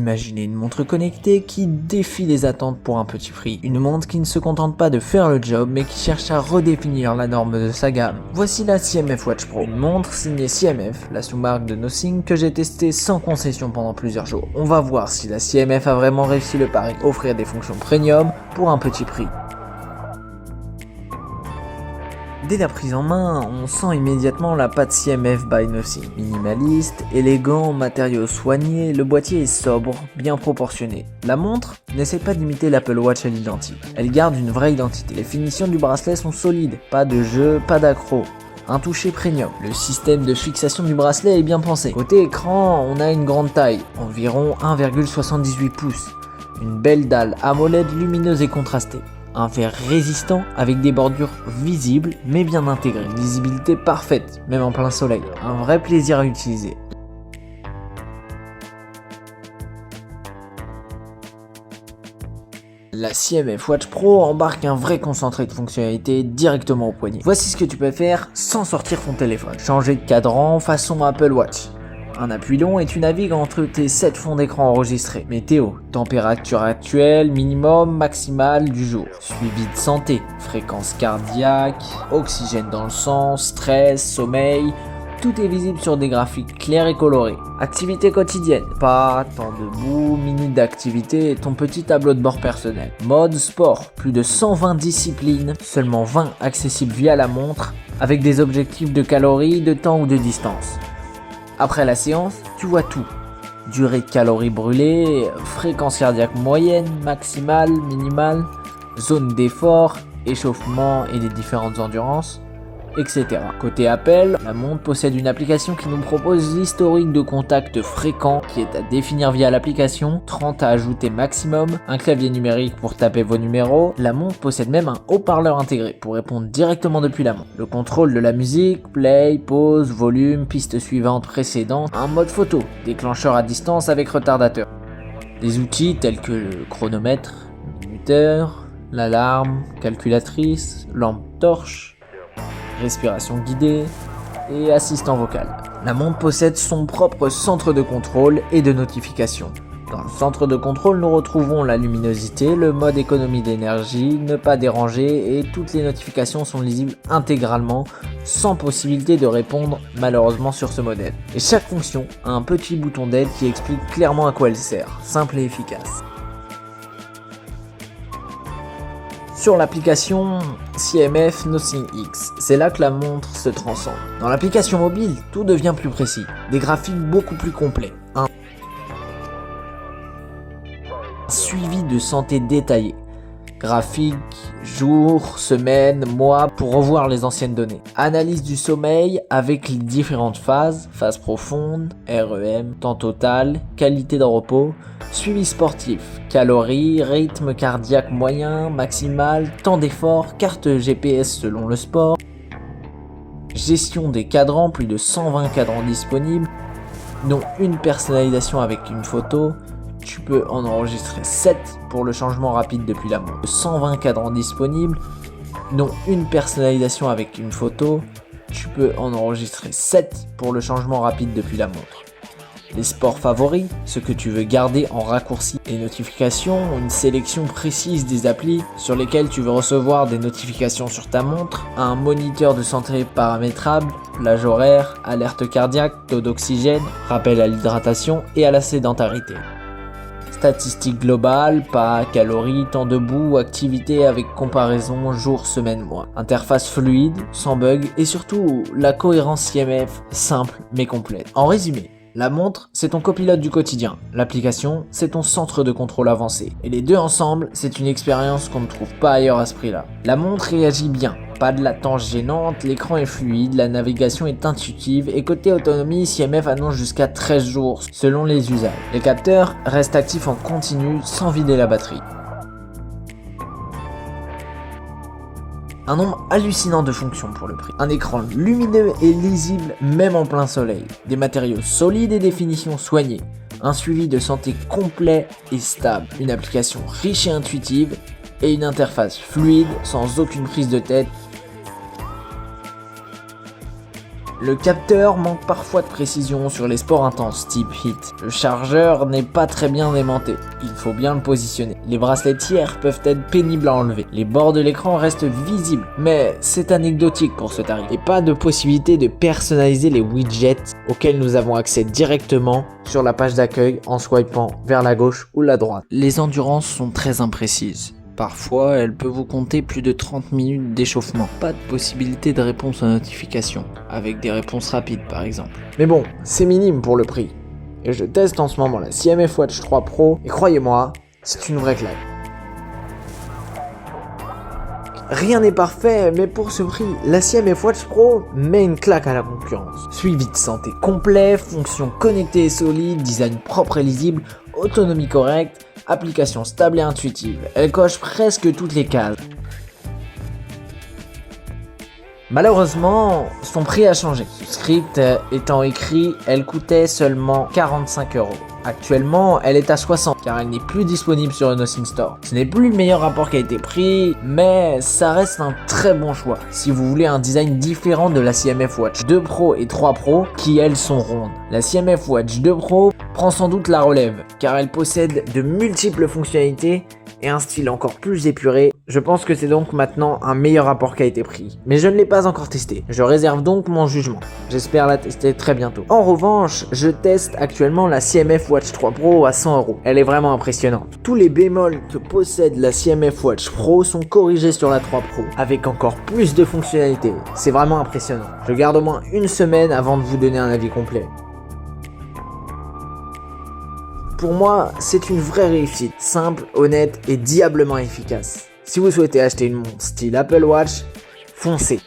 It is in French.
Imaginez une montre connectée qui défie les attentes pour un petit prix. Une montre qui ne se contente pas de faire le job mais qui cherche à redéfinir la norme de sa gamme. Voici la CMF Watch Pro, une montre signée CMF, la sous-marque de Nothing que j'ai testée sans concession pendant plusieurs jours. On va voir si la CMF a vraiment réussi le pari, offrir des fonctions premium pour un petit prix. Dès la prise en main, on sent immédiatement la patte CMF by Nothing. Minimaliste, élégant, matériaux soignés, le boîtier est sobre, bien proportionné. La montre n'essaie pas d'imiter l'Apple Watch à l'identique. Elle garde une vraie identité. Les finitions du bracelet sont solides, pas de jeu, pas d'accro. Un toucher premium. Le système de fixation du bracelet est bien pensé. Côté écran, on a une grande taille, environ 1,78 pouces. Une belle dalle AMOLED lumineuse et contrastée. Un verre résistant avec des bordures visibles mais bien intégrées. Une lisibilité parfaite, même en plein soleil. Un vrai plaisir à utiliser. La CMF Watch Pro embarque un vrai concentré de fonctionnalités directement au poignet. Voici ce que tu peux faire sans sortir ton téléphone. Changer de cadran façon Apple Watch. Un appui long et tu navigues entre tes 7 fonds d'écran enregistrés. Météo, température actuelle, minimum, maximale du jour. Suivi de santé, fréquence cardiaque, oxygène dans le sang, stress, sommeil. Tout est visible sur des graphiques clairs et colorés. Activité quotidienne, pas, temps debout, minutes d'activité et ton petit tableau de bord personnel. Mode sport, plus de 120 disciplines, seulement 20 accessibles via la montre, avec des objectifs de calories, de temps ou de distance. Après la séance, tu vois tout. Durée de calories brûlées, fréquence cardiaque moyenne, maximale, minimale, zone d'effort, échauffement et les différentes endurances, etc. Côté Apple, la montre possède une application qui nous propose l'historique de contacts fréquents qui est à définir via l'application, 30 à ajouter maximum, un clavier numérique pour taper vos numéros. La montre possède même un haut-parleur intégré pour répondre directement depuis la montre. Le contrôle de la musique, play, pause, volume, piste suivante, précédente, un mode photo, déclencheur à distance avec retardateur. Des outils tels que le chronomètre, minuteur, l'alarme, calculatrice, lampe torche, respiration guidée et assistant vocal. La montre possède son propre centre de contrôle et de notification. Dans le centre de contrôle, nous retrouvons la luminosité, le mode économie d'énergie, ne pas déranger et toutes les notifications sont lisibles intégralement sans possibilité de répondre malheureusement sur ce modèle. Et chaque fonction a un petit bouton d'aide qui explique clairement à quoi elle sert, simple et efficace. Sur l'application CMF Nothing X, c'est là que la montre se transcende. Dans l'application mobile, tout devient plus précis, des graphiques beaucoup plus complets, un suivi de santé détaillé, graphique, jour, semaine, mois pour revoir les anciennes données, analyse du sommeil avec les différentes phases, phase profonde, REM, temps total, qualité de repos, suivi sportif, calories, rythme cardiaque moyen, maximal, temps d'effort, carte GPS selon le sport, gestion des cadrans, plus de 120 cadrans disponibles, dont une personnalisation avec une photo. Tu peux en enregistrer 7 pour le changement rapide depuis la montre. 120 cadrans disponibles, dont une personnalisation avec une photo. Tu peux en enregistrer 7 pour le changement rapide depuis la montre. Les sports favoris, ce que tu veux garder en raccourci. Les notifications, une sélection précise des applis sur lesquelles tu veux recevoir des notifications sur ta montre. Un moniteur de santé paramétrable, plage horaire, alerte cardiaque, taux d'oxygène, rappel à l'hydratation et à la sédentarité. Statistiques globales, pas, calories, temps debout, activité avec comparaison jour, semaine, mois. Interface fluide, sans bug et surtout la cohérence CMF simple mais complète. En résumé, la montre, c'est ton copilote du quotidien. L'application, c'est ton centre de contrôle avancé. Et les deux ensemble, c'est une expérience qu'on ne trouve pas ailleurs à ce prix-là. La montre réagit bien. Pas de latence gênante, l'écran est fluide, la navigation est intuitive et côté autonomie, CMF annonce jusqu'à 13 jours selon les usages. Les capteurs restent actifs en continu sans vider la batterie. Un nombre hallucinant de fonctions pour le prix. Un écran lumineux et lisible même en plein soleil. Des matériaux solides et des finitions soignées. Un suivi de santé complet et stable. Une application riche et intuitive et une interface fluide sans aucune prise de tête. Le capteur manque parfois de précision sur les sports intenses type HIIT. Le chargeur n'est pas très bien aimanté, il faut bien le positionner. Les bracelets tiers peuvent être pénibles à enlever. Les bords de l'écran restent visibles, mais c'est anecdotique pour ce tarif. Et pas de possibilité de personnaliser les widgets auxquels nous avons accès directement sur la page d'accueil en swipant vers la gauche ou la droite. Les endurances sont très imprécises. Parfois, elle peut vous compter plus de 30 minutes d'échauffement. Pas de possibilité de réponse aux notifications, avec des réponses rapides par exemple. Mais bon, c'est minime pour le prix. Et je teste en ce moment la CMF Watch 3 Pro, et croyez-moi, c'est une vraie claque. Rien n'est parfait, mais pour ce prix, la CMF Watch Pro met une claque à la concurrence. Suivi de santé complet, fonctions connectées et solides, design propre et lisible, autonomie correcte, application stable et intuitive. Elle coche presque toutes les cases. Malheureusement, son prix a changé. Ce script étant écrit, elle coûtait seulement 45 €. Actuellement, elle est à 60 car elle n'est plus disponible sur le Nothing Store. Ce n'est plus le meilleur rapport qualité-prix, mais ça reste un très bon choix si vous voulez un design différent de la CMF Watch 2 Pro et 3 Pro qui elles sont rondes. La CMF Watch 2 Pro prend sans doute la relève car elle possède de multiples fonctionnalités et un style encore plus épuré. Je pense que c'est donc maintenant un meilleur rapport qualité-prix. Mais je ne l'ai pas encore testé. Je réserve donc mon jugement. J'espère la tester très bientôt. En revanche, je teste actuellement la CMF Watch 3 Pro à 100 €. Elle est vraiment impressionnante. Tous les bémols que possède la CMF Watch Pro sont corrigés sur la 3 Pro, avec encore plus de fonctionnalités. C'est vraiment impressionnant. Je garde au moins une semaine avant de vous donner un avis complet. Pour moi, c'est une vraie réussite, simple, honnête et diablement efficace. Si vous souhaitez acheter une montre style Apple Watch, foncez.